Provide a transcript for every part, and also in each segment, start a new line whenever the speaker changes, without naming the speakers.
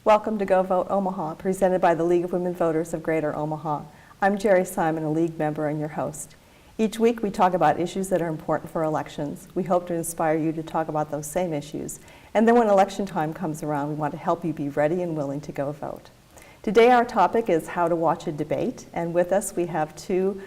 Welcome to Go Vote Omaha, presented by the League of Women Voters of Greater Omaha. I'm Geri Simon, a League member and your host. Each week we talk about issues that are important for elections. We hope to inspire you to talk about those same issues. And then when election time comes around, we want to help you be ready and willing to go vote. Today our topic is how to watch a debate, and with us we have two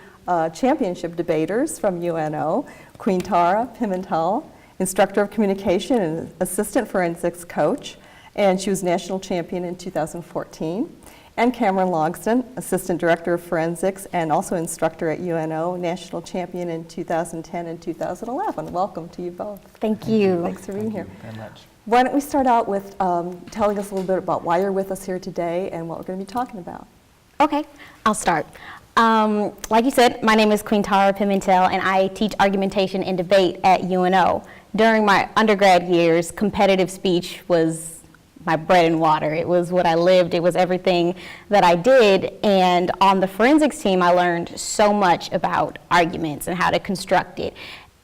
championship debaters from UNO, Queen Tara Pimentel, instructor of communication and assistant forensics coach, and she was national champion in 2014. And Cameron Logsdon, assistant director of forensics and also instructor at UNO, national champion in 2010 and 2011. Welcome to you both.
Thank you.
Thanks for being here.
Thank you very much.
Why don't we start out with telling us a little bit about why you're with us here today and what we're going to be talking about.
Okay, I'll start. Like you said, my name is Queen Tara Pimentel, and I teach argumentation and debate at UNO. During my undergrad years, competitive speech was my bread and water. It was what I lived. It was everything that I did. And on the forensics team, I learned so much about arguments and how to construct it.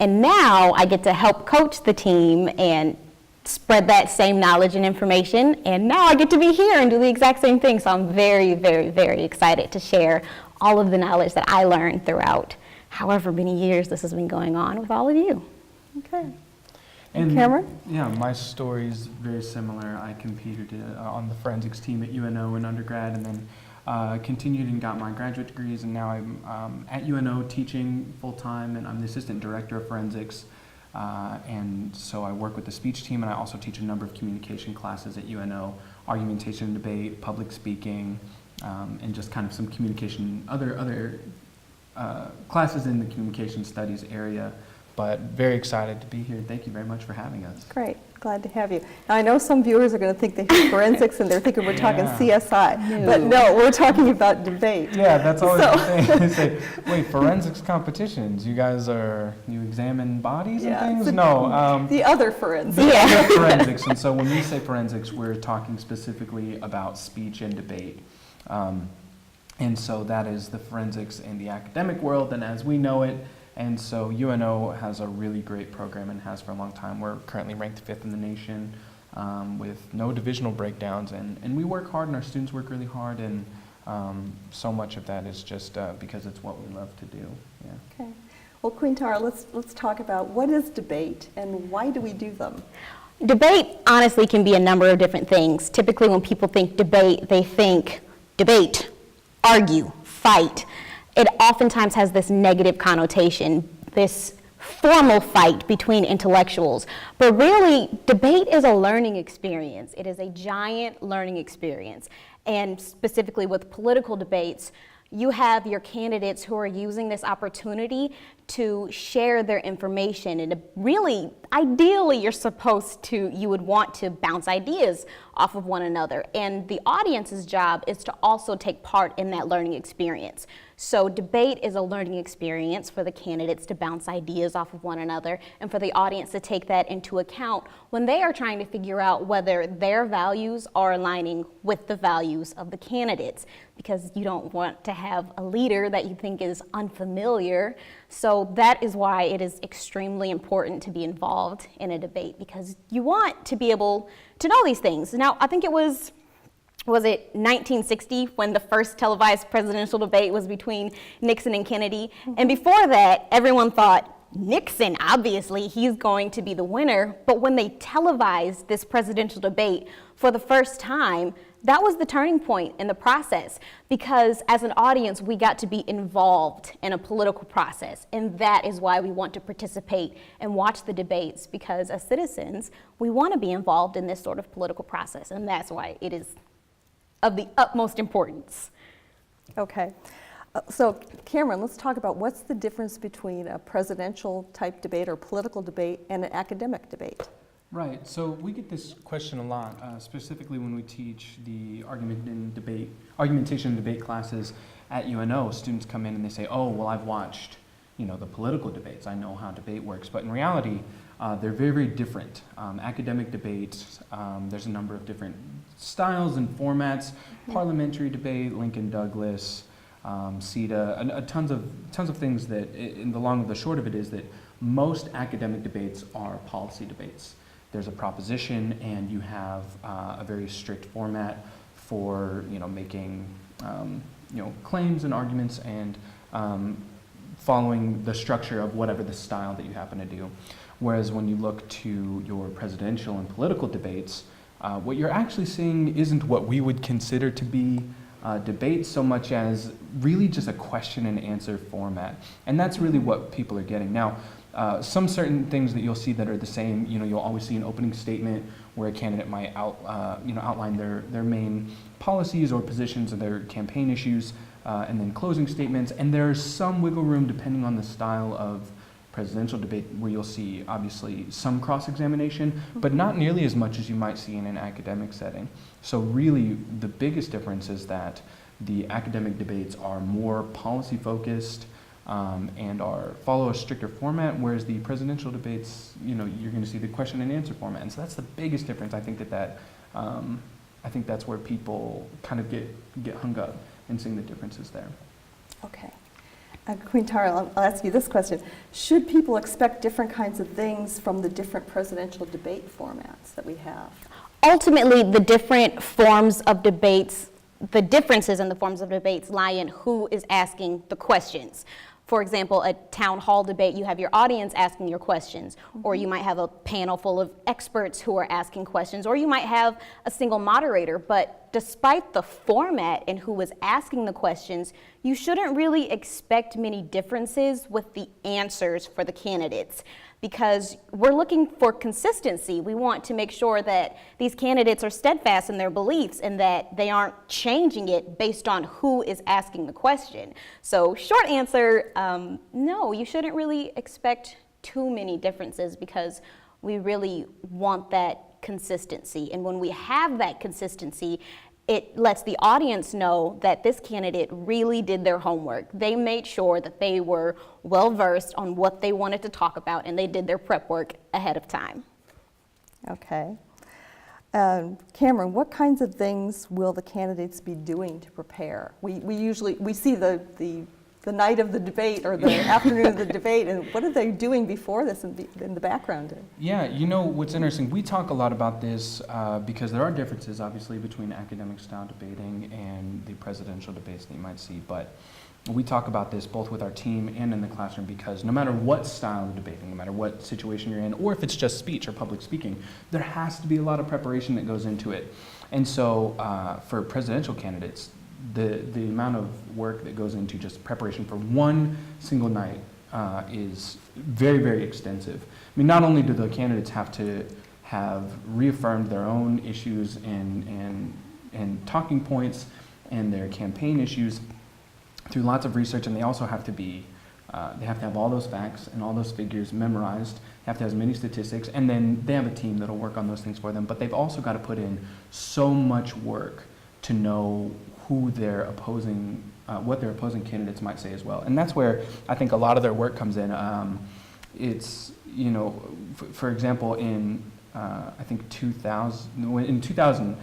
And now I get to help coach the team and spread that same knowledge and information. And now I get to be here and do the exact same thing. So I'm very, very, very excited to share all of the knowledge that I learned throughout however many years this has been going on with all of you.
Okay.
And
Cameron?
Yeah, my story is very similar. I competed on the forensics team at UNO in undergrad, and then continued and got my graduate degrees, and now I'm at UNO teaching full-time, and I'm the assistant director of forensics. And so I work with the speech team, and I also teach a number of communication classes at UNO, argumentation and debate, public speaking, and just kind of some communication, other classes in the communication studies area. But very excited to be here. Thank you very much for having us.
Great. Glad to have you. Now, I know some viewers are going to think they hear forensics and they're thinking we're talking CSI. But no, we're talking about debate.
Yeah, that's always the thing. They say, wait, forensics competitions, you examine bodies and things? No.
The other forensics.
The other forensics. And so when we say forensics, we're talking specifically about speech and debate. And so that is the forensics in the academic world, and as we know it. And so UNO has a really great program and has for a long time. We're currently ranked 5th in the nation with no divisional breakdowns. And we work hard, and our students work really hard. And so much of that is just because it's what we love to do. Yeah.
Okay. Well, Queen Tara, let's talk about what is debate and why do we do them?
Debate, honestly, can be a number of different things. Typically, when people think debate, they think debate, argue, fight. It oftentimes has this negative connotation, this formal fight between intellectuals. But really, debate is a learning experience. It is a giant learning experience. And specifically with political debates, you have your candidates who are using this opportunity to share their information. And really, ideally, you would want to bounce ideas off of one another. And the audience's job is to also take part in that learning experience. So debate is a learning experience for the candidates to bounce ideas off of one another and for the audience to take that into account when they are trying to figure out whether their values are aligning with the values of the candidates, because you don't want to have a leader that you think is unfamiliar. So that is why it is extremely important to be involved in a debate, because you want to be able to know these things. Now, I think it was it 1960 when the first televised presidential debate was between Nixon and Kennedy? And before that, everyone thought, Nixon, obviously, he's going to be the winner. But when they televised this presidential debate for the first time, that was the turning point in the process, because as an audience, we got to be involved in a political process. And that is why we want to participate and watch the debates, because as citizens, we want to be involved in this sort of political process. And that's why it is of the utmost importance.
Okay. So Cameron, let's talk about what's the difference between a presidential type debate or political debate and an academic debate?
Right, so we get this question a lot, specifically when we teach the argumentation and debate classes at UNO. Students come in and they say, oh, well, I've watched, the political debates. I know how debate works. But in reality, they're very, very different. Academic debates, there's a number of different styles and formats. Parliamentary debate, Lincoln Douglas, CETA, tons of things that, in the long and the short of it is that most academic debates are policy debates. there's a proposition, and you have a very strict format for making claims and arguments and following the structure of whatever the style that you happen to do. Whereas when you look to your presidential and political debates, what you're actually seeing isn't what we would consider to be debate so much as really just a question and answer format. And that's really what people are getting. Now, some certain things that you'll see that are the same, you'll always see an opening statement where a candidate might outline their main policies or positions of their campaign issues, and then closing statements. And there's some wiggle room depending on the style of presidential debate where you'll see obviously some cross-examination, but not nearly as much as you might see in an academic setting. So really the biggest difference is that the academic debates are more policy focused and follow a stricter format, whereas the presidential debates, you're going to see the question and answer format. And so that's the biggest difference. I think I think that's where people kind of get hung up in seeing the differences there.
Okay. Queen Tara, I'll ask you this question. Should people expect different kinds of things from the different presidential debate formats that we have?
Ultimately, the different forms of debates, the differences in the forms of debates lie in who is asking the questions. For example, a town hall debate, you have your audience asking your questions, or you might have a panel full of experts who are asking questions, or you might have a single moderator. But despite the format and who is asking the questions, you shouldn't really expect many differences with the answers for the candidates, because we're looking for consistency. We want to make sure that these candidates are steadfast in their beliefs and that they aren't changing it based on who is asking the question. So short answer, no, you shouldn't really expect too many differences, because we really want that consistency. And when we have that consistency, it lets the audience know that this candidate really did their homework. They made sure that they were well-versed on what they wanted to talk about, and they did their prep work ahead of time.
Okay. Cameron, what kinds of things will the candidates be doing to prepare? We see the night of the debate or the afternoon of the debate, and what are they doing before this in the background?
Yeah, what's interesting, we talk a lot about this because there are differences obviously between academic style debating and the presidential debates that you might see, but we talk about this both with our team and in the classroom, because no matter what style of debating, no matter what situation you're in, or if it's just speech or public speaking, there has to be a lot of preparation that goes into it. And so for presidential candidates, the amount of work that goes into just preparation for one single night is very, very extensive. I mean, not only do the candidates have to have reaffirmed their own issues and talking points and their campaign issues through lots of research, and they also have to be, they have to have all those facts and all those figures memorized, have to have as many statistics, and then they have a team that'll work on those things for them, but they've also got to put in so much work to know who their opposing, what their opposing candidates might say as well. And that's where I think a lot of their work comes in. It's, for example, in I think 2000, in 2000,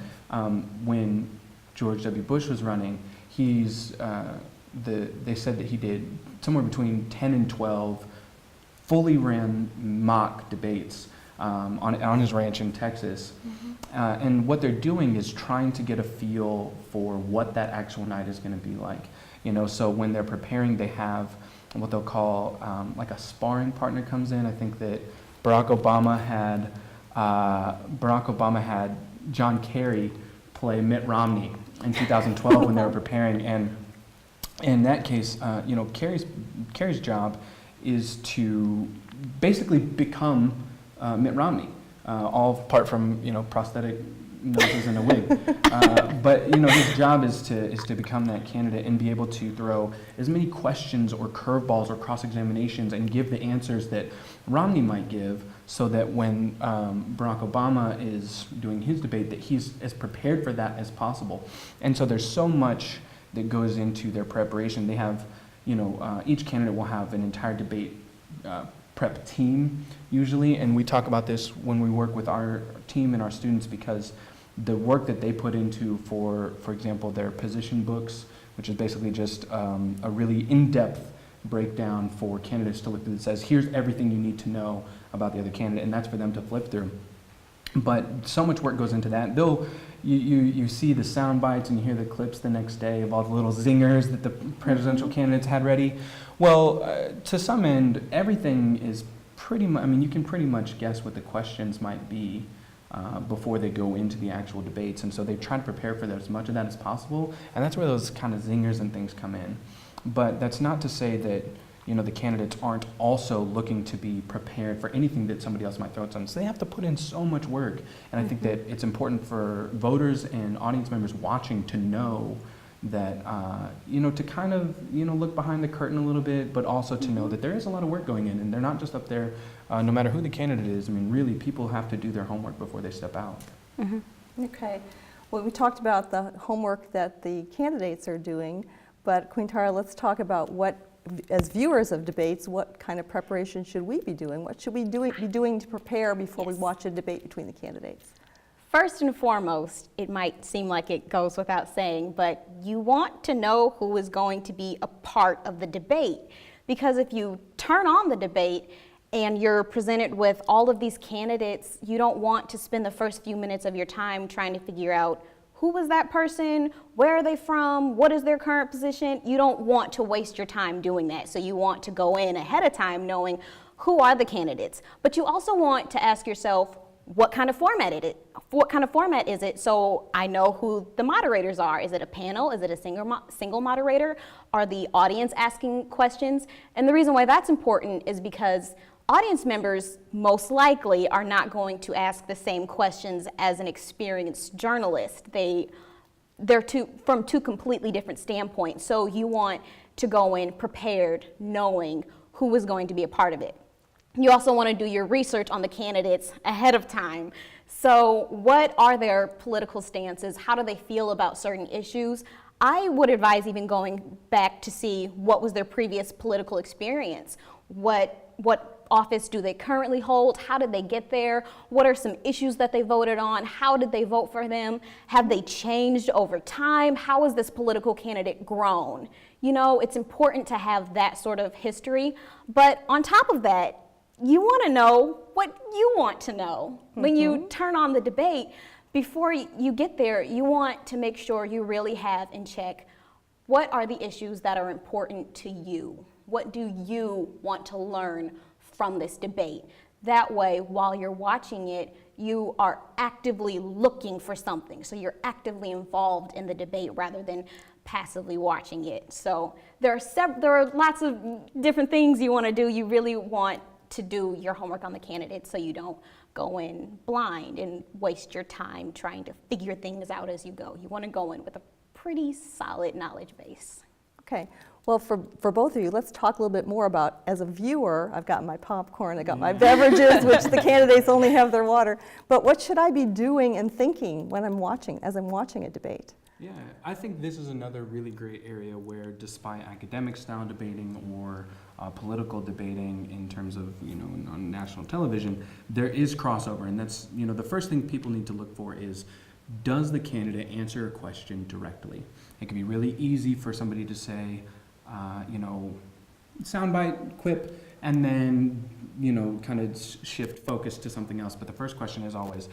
when George W. Bush was running, they said that he did somewhere between 10 and 12 fully ran mock debates on his ranch in Texas. And what they're doing is trying to get a feel for what that actual night is going to be like. So when they're preparing, they have what they'll call like a sparring partner comes in. I think that Barack Obama had John Kerry play Mitt Romney in 2012 when they were preparing. And in that case, Kerry's job is to basically become Mitt Romney, all apart from prosthetic noses and a wig. But his job is to become that candidate and be able to throw as many questions or curveballs or cross-examinations and give the answers that Romney might give, so that when Barack Obama is doing his debate, that he's as prepared for that as possible. And so there's so much that goes into their preparation. They have, each candidate will have an entire debate prep team usually, and we talk about this when we work with our team and our students, because the work that they put into, for example, their position books, which is basically just a really in-depth breakdown for candidates to look through that says, here's everything you need to know about the other candidate, and that's for them to flip through. But so much work goes into that. You see the sound bites and you hear the clips the next day of all the little zingers that the presidential candidates had ready. Well, to some end, everything is pretty much, I mean, you can pretty much guess what the questions might be before they go into the actual debates. And so they try to prepare for as much of that as possible. And that's where those kind of zingers and things come in. But that's not to say that the candidates aren't also looking to be prepared for anything that somebody else might throw at them. So they have to put in so much work. And I think that it's important for voters and audience members watching to know that, to kind of, look behind the curtain a little bit, but also to know that there is a lot of work going in, and they're not just up there, no matter who the candidate is. I mean, really, people have to do their homework before they step out.
Okay. Well, we talked about the homework that the candidates are doing, but Quintara, let's talk about what, as viewers of debates, what kind of preparation should we be doing? What should we be doing to prepare before we watch a debate between the candidates?
First and foremost, it might seem like it goes without saying, but you want to know who is going to be a part of the debate. Because if you turn on the debate and you're presented with all of these candidates, you don't want to spend the first few minutes of your time trying to figure out who was that person, where are they from, what is their current position. You don't want to waste your time doing that. So you want to go in ahead of time knowing who are the candidates. But you also want to ask yourself, what kind of format is it? What kind of format is it? So I know who the moderators are. Is it a panel? Is it a single moderator? Are the audience asking questions? And the reason why that's important is because audience members most likely are not going to ask the same questions as an experienced journalist. They're from two completely different standpoints. So you want to go in prepared, knowing who is going to be a part of it. You also want to do your research on the candidates ahead of time. So what are their political stances? How do they feel about certain issues? I would advise even going back to see what was their previous political experience. What office do they currently hold? How did they get there? What are some issues that they voted on? How did they vote for them? Have they changed over time? How has this political candidate grown? It's important to have that sort of history. But on top of that, you want to know what you want to know. When you turn on the debate, before you get there, you want to make sure you really have in check what are the issues that are important to you. What do you want to learn from this debate? That way, while you're watching it, you are actively looking for something. So you're actively involved in the debate rather than passively watching it. So there are lots of different things you want to do. You really want to do your homework on the candidates so you don't go in blind and waste your time trying to figure things out as you go. You want to go in with a pretty solid knowledge base.
Okay. Well, for both of you, let's talk a little bit more about, as a viewer, I've got my popcorn, I've got my beverages, which the candidates only have their water. But what should I be doing and thinking when as I'm watching a debate?
Yeah, I think this is another really great area where, despite academic style debating or political debating in terms of, on national television, there is crossover. And that's, the first thing people need to look for is, does the candidate answer a question directly? It can be really easy for somebody to say, soundbite, quip, and then, kind of shift focus to something else. But the first question is always,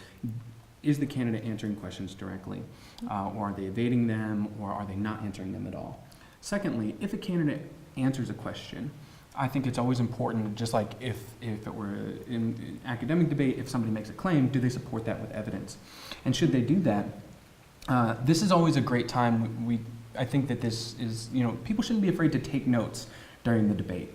is the candidate answering questions directly? Or are they evading them, or are they not answering them at all? Secondly, if a candidate answers a question, I think it's always important, just like if it were in academic debate, if somebody makes a claim, do they support that with evidence? And should they do that, this is always a great time. I think that this is, people shouldn't be afraid to take notes during the debate.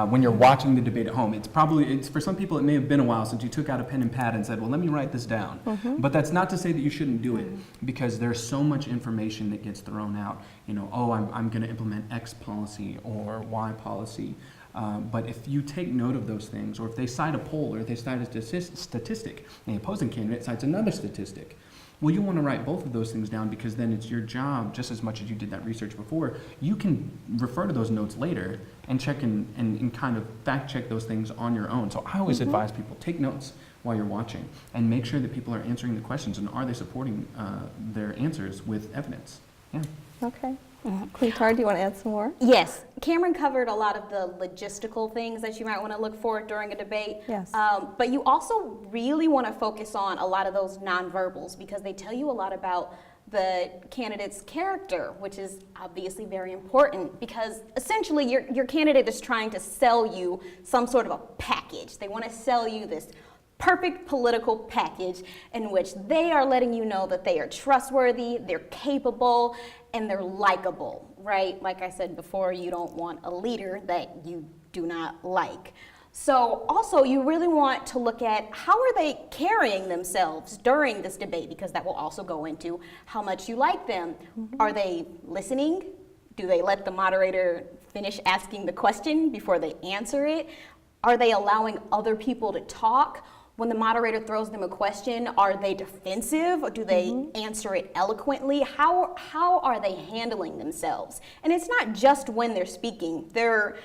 When you're watching the debate at home, it's for some people it may have been a while since you took out a pen and pad and said, well, let me write this down. But that's not to say that you shouldn't do it, because there's so much information that gets thrown out. I'm going to implement X policy or Y policy. But if you take note of those things, or if they cite a poll, or if they cite a statistic, and the opposing candidate cites another statistic, well, you want to write both of those things down, because then it's your job, just as much as you did that research before, you can refer to those notes later and check and kind of fact check those things on your own. So I always advise people, take notes while you're watching and make sure that people are answering the questions, and are they supporting their answers with evidence. Yeah.
Okay. Quintar, do you want to add some more?
Yes, Cameron covered a lot of the logistical things that you might want to look for during a debate.
Yes.
But you also really want to focus on a lot of those nonverbals because they tell you a lot about the candidate's character, which is obviously very important because essentially your candidate is trying to sell you some sort of a package. They want to sell you this perfect political package in which they are letting you know that they are trustworthy, they're capable, and they're likable, right? Like I said before, you don't want a leader that you do not like. So also you really want to look at how are they carrying themselves during this debate because that will also go into how much you like them. Are they listening? Do they let the moderator finish asking the question before they answer it? Are they allowing other people to talk? When the moderator throws them a question, are they defensive or do they answer it eloquently? How are they handling themselves? And it's not just when they're speaking. There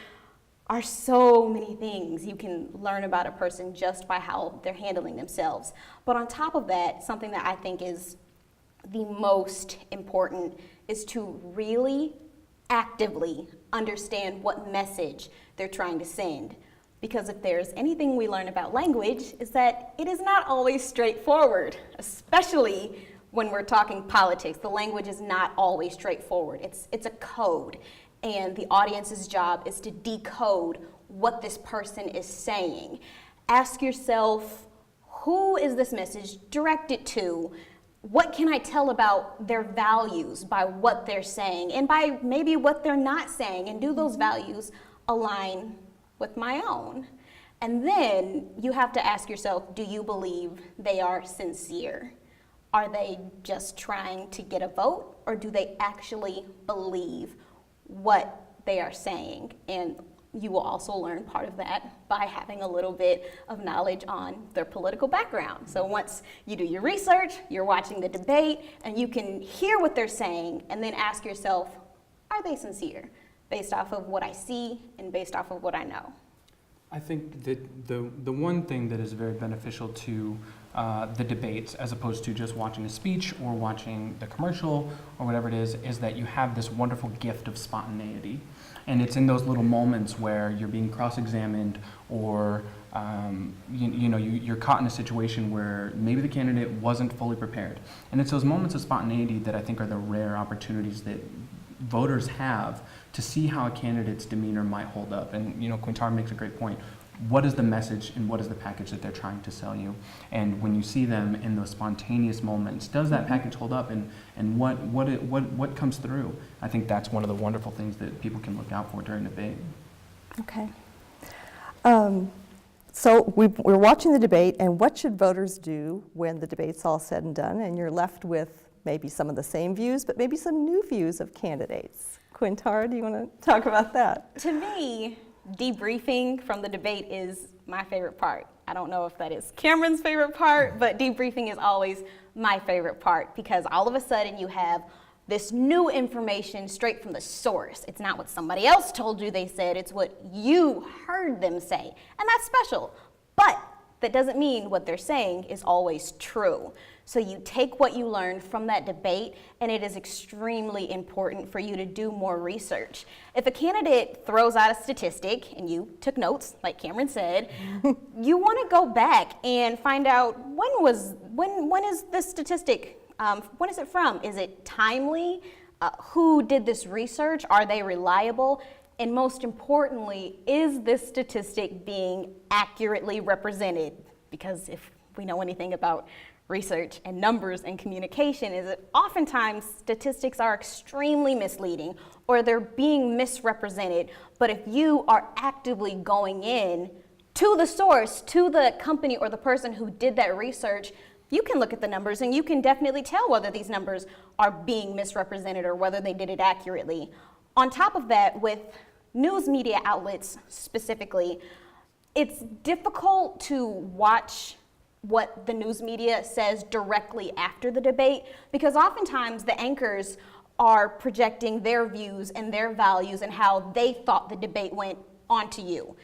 are so many things you can learn about a person just by how they're handling themselves. But on top of that, something that I think is the most important is to really actively understand what message they're trying to send. Because if there's anything we learn about language, is that it is not always straightforward, especially when we're talking politics. The language is not always straightforward. It's a code, and the audience's job is to decode what this person is saying. Ask yourself, who is this message directed to? What can I tell about their values by what they're saying and by maybe what they're not saying? And do those values align with my own? And then you have to ask yourself, do you believe they are sincere? Are they just trying to get a vote, or do they actually believe what they are saying? And you will also learn part of that by having a little bit of knowledge on their political background. So once you do your research, you're watching the debate, and you can hear what they're saying, and then ask yourself, are they sincere? Based off of what I see and based off of what I know.
I think that the one thing that is very beneficial to the debates, as opposed to just watching a speech or watching the commercial or whatever it is that you have this wonderful gift of spontaneity. And it's in those little moments where you're being cross-examined or you're caught in a situation where maybe the candidate wasn't fully prepared. And it's those moments of spontaneity that I think are the rare opportunities that voters have to see how a candidate's demeanor might hold up. And Quintar makes a great point. What is the message and what is the package that they're trying to sell you? And when you see them in those spontaneous moments, does that package hold up, and what comes through? I think that's one of the wonderful things that people can look out for during debate.
Okay. So we're watching the debate, and what should voters do when the debate's all said and done, and you're left with maybe some of the same views, but maybe some new views of candidates? Quintar, do you want to talk about that?
To me, debriefing from the debate is my favorite part. I don't know if that is Cameron's favorite part, but debriefing is always my favorite part because all of a sudden you have this new information straight from the source. It's not what somebody else told you they said, it's what you heard them say. And that's special. But that doesn't mean what they're saying is always true. So you take what you learned from that debate, and it is extremely important for you to do more research. If a candidate throws out a statistic, and you took notes, like Cameron said, you want to go back and find out when is this statistic, when is it from? Is it timely? Who did this research? Are they reliable? And most importantly, is this statistic being accurately represented? Because if we know anything about research and numbers and communication, is that oftentimes statistics are extremely misleading or they're being misrepresented. But if you are actively going in to the source, to the company or the person who did that research, you can look at the numbers and you can definitely tell whether these numbers are being misrepresented or whether they did it accurately. On top of that, with news media outlets specifically, it's difficult to watch what the news media says directly after the debate because oftentimes the anchors are projecting their views and their values and how they thought the debate went onto you.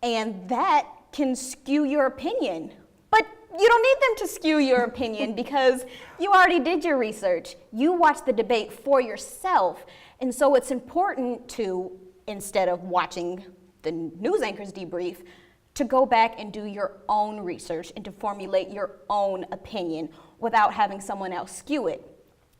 And that can skew your opinion. But you don't need them to skew your opinion because you already did your research. You watched the debate for yourself. And so it's important to, instead of watching the news anchors debrief, to go back and do your own research and to formulate your own opinion without having someone else skew it.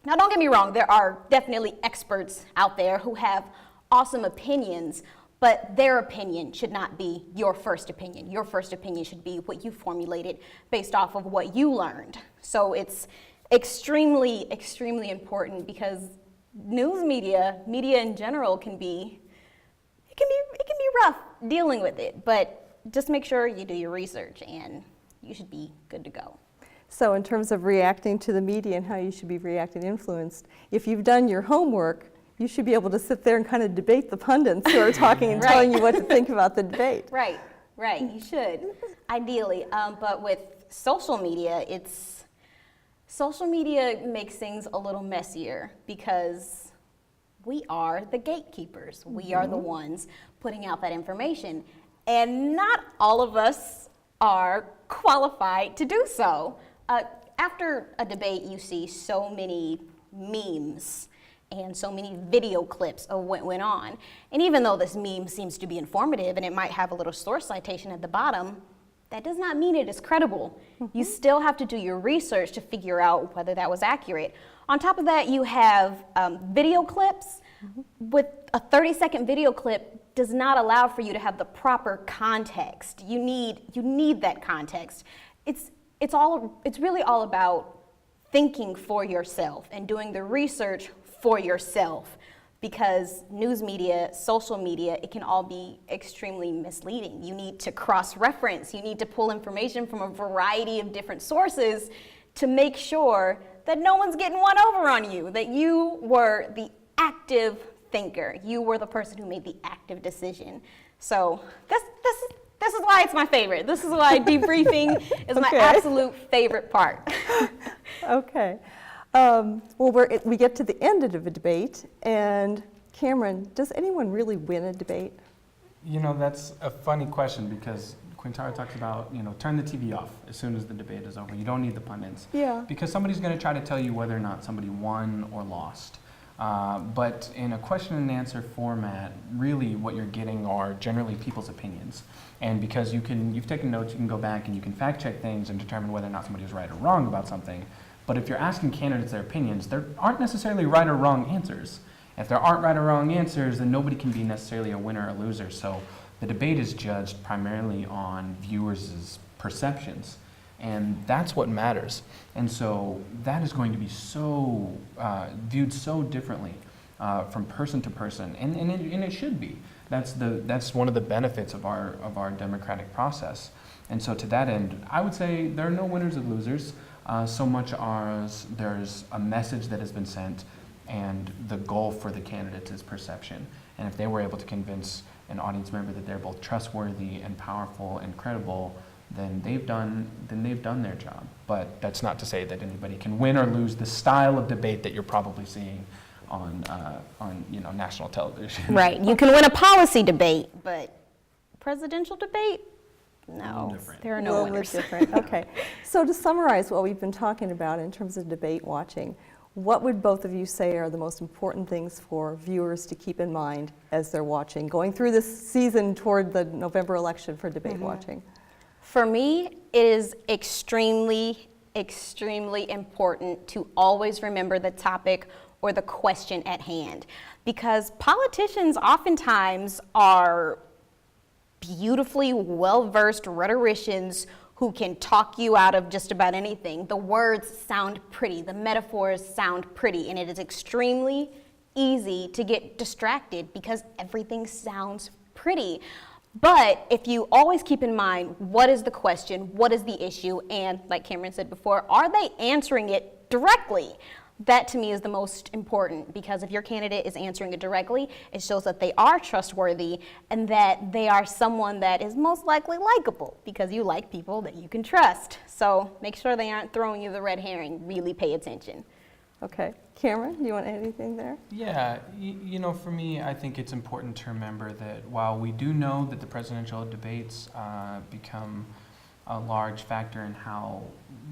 Now, don't get me wrong, there are definitely experts out there who have awesome opinions, but their opinion should not be your first opinion. Your first opinion should be what you formulated based off of what you learned. So it's extremely, extremely important because news media in general can be rough dealing with it, but just make sure you do your research and you should be good to go.
So in terms of reacting to the media and how you should be reacting influenced, if you've done your homework, you should be able to sit there and kind of debate the pundits who are talking and telling you what to think about the debate.
Right, you should, ideally. But with social media, social media makes things a little messier because we are the gatekeepers. We are the ones putting out that information. And not all of us are qualified to do so. After a debate, you see so many memes and so many video clips of what went on. And even though this meme seems to be informative and it might have a little source citation at the bottom, that does not mean it is credible. You still have to do your research to figure out whether that was accurate. On top of that, you have video clips. With a 30-second video clip does not allow for you to have the proper context. You need that context. It's really all about thinking for yourself and doing the research for yourself, because news media, social media, it can all be extremely misleading. You need to cross-reference. You need to pull information from a variety of different sources to make sure that no one's getting one over on you, that you were the active thinker. You were the person who made the active decision. So this is why it's my favorite. This is why debriefing is my absolute favorite part.
Okay. Well, we get to the end of a debate, and Cameron, does anyone really win a debate?
You know, that's a funny question because Quintara talks about, turn the TV off as soon as the debate is over. You don't need the pundits.
Yeah. Because
somebody's going to try to tell you whether or not somebody won or lost. But in a question and answer format, really what you're getting are generally people's opinions. And because you've taken notes, you can go back and you can fact check things and determine whether or not somebody was right or wrong about something. But if you're asking candidates their opinions, there aren't necessarily right or wrong answers. If there aren't right or wrong answers, then nobody can be necessarily a winner or loser. So the debate is judged primarily on viewers' perceptions. And that's what matters. And so that is going to be so viewed so differently from person to person, and it should be. That's one of the benefits of our democratic process. And so to that end, I would say there are no winners and losers, so much as there's a message that has been sent, and the goal for the candidates is perception. And if they were able to convince an audience member that they're both trustworthy and powerful and credible, then they've done their job. But that's not to say that anybody can win or lose the style of debate that you're probably seeing on national television.
Right. You can win a policy debate, but presidential debate? No, there are no winners.
Different. Okay. So to summarize what we've been talking about in terms of debate watching, what would both of you say are the most important things for viewers to keep in mind as they're watching, going through this season toward the November election for debate watching?
For me, it is extremely, extremely important to always remember the topic or the question at hand, because politicians oftentimes are beautifully well-versed rhetoricians who can talk you out of just about anything. The words sound pretty, the metaphors sound pretty, and it is extremely easy to get distracted because everything sounds pretty. But if you always keep in mind, what is the question, what is the issue, and like Cameron said before, are they answering it directly? That to me is the most important, because if your candidate is answering it directly, it shows that they are trustworthy and that they are someone that is most likely likable, because you like people that you can trust. So make sure they aren't throwing you the red herring. Really pay attention.
Okay. Cameron, do you want anything there?
Yeah, for me, I think it's important to remember that while we do know that the presidential debates become a large factor in how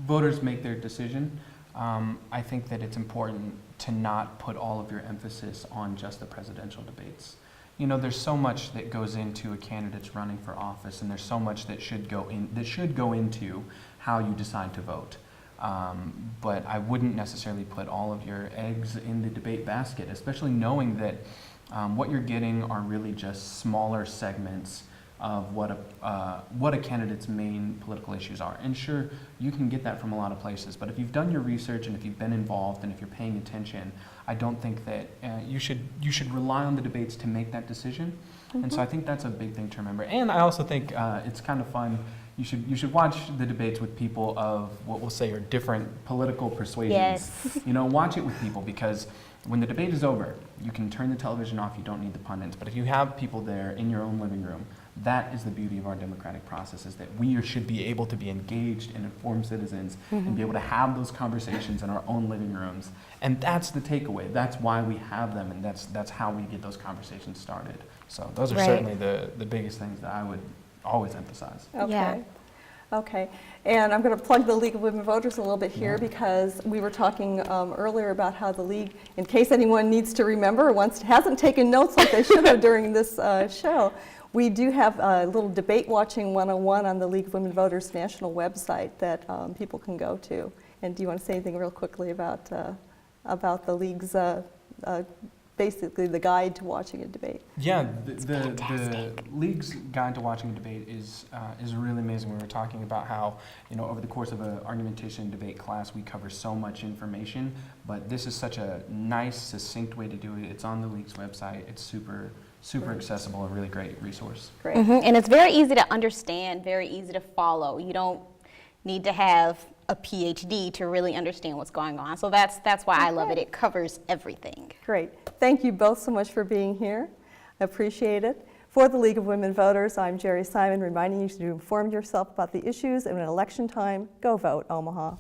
voters make their decision, I think that it's important to not put all of your emphasis on just the presidential debates. You know, there's so much that goes into a candidate's running for office, and there's so much that should go into how you decide to vote. But I wouldn't necessarily put all of your eggs in the debate basket, especially knowing that what you're getting are really just smaller segments of what a candidate's main political issues are. And sure, you can get that from a lot of places, but if you've done your research and if you've been involved and if you're paying attention, I don't think that you should rely on the debates to make that decision. And so I think that's a big thing to remember. And I also think it's kind of fun. You should watch the debates with people of what we'll say are different political persuasions.
Yes.
You know, watch it with people, because when the debate is over, you can turn the television off. You don't need the pundits. But if you have people there in your own living room, that is the beauty of our democratic process, is that we should be able to be engaged and informed citizens and be able to have those conversations in our own living rooms. And that's the takeaway. That's why we have them, and that's how we get those conversations started. So those are certainly the biggest things that I would always emphasize.
Okay.
Yeah.
Okay. And I'm going to plug the League of Women Voters a little bit here, because we were talking earlier about how the League, in case anyone needs to remember or hasn't taken notes like they should have during this show, we do have a little debate watching 101 on the League of Women Voters national website that people can go to. And do you want to say anything real quickly about the League's, basically the guide to watching a debate?
Yeah, the League's Guide to Watching a Debate is really amazing. We were talking about how, you know, over the course of an argumentation and debate class, we cover so much information, but this is such a nice, succinct way to do it. It's on the League's website. It's super accessible, a really great resource.
Great.
And it's very easy to understand, very easy to follow. You don't need to have a PhD to really understand what's going on. So that's why I love it. It covers everything.
Great. Thank you both so much for being here. I appreciate it. For the League of Women Voters, I'm Geri Simon, reminding you to inform yourself about the issues, and in election time, go vote, Omaha.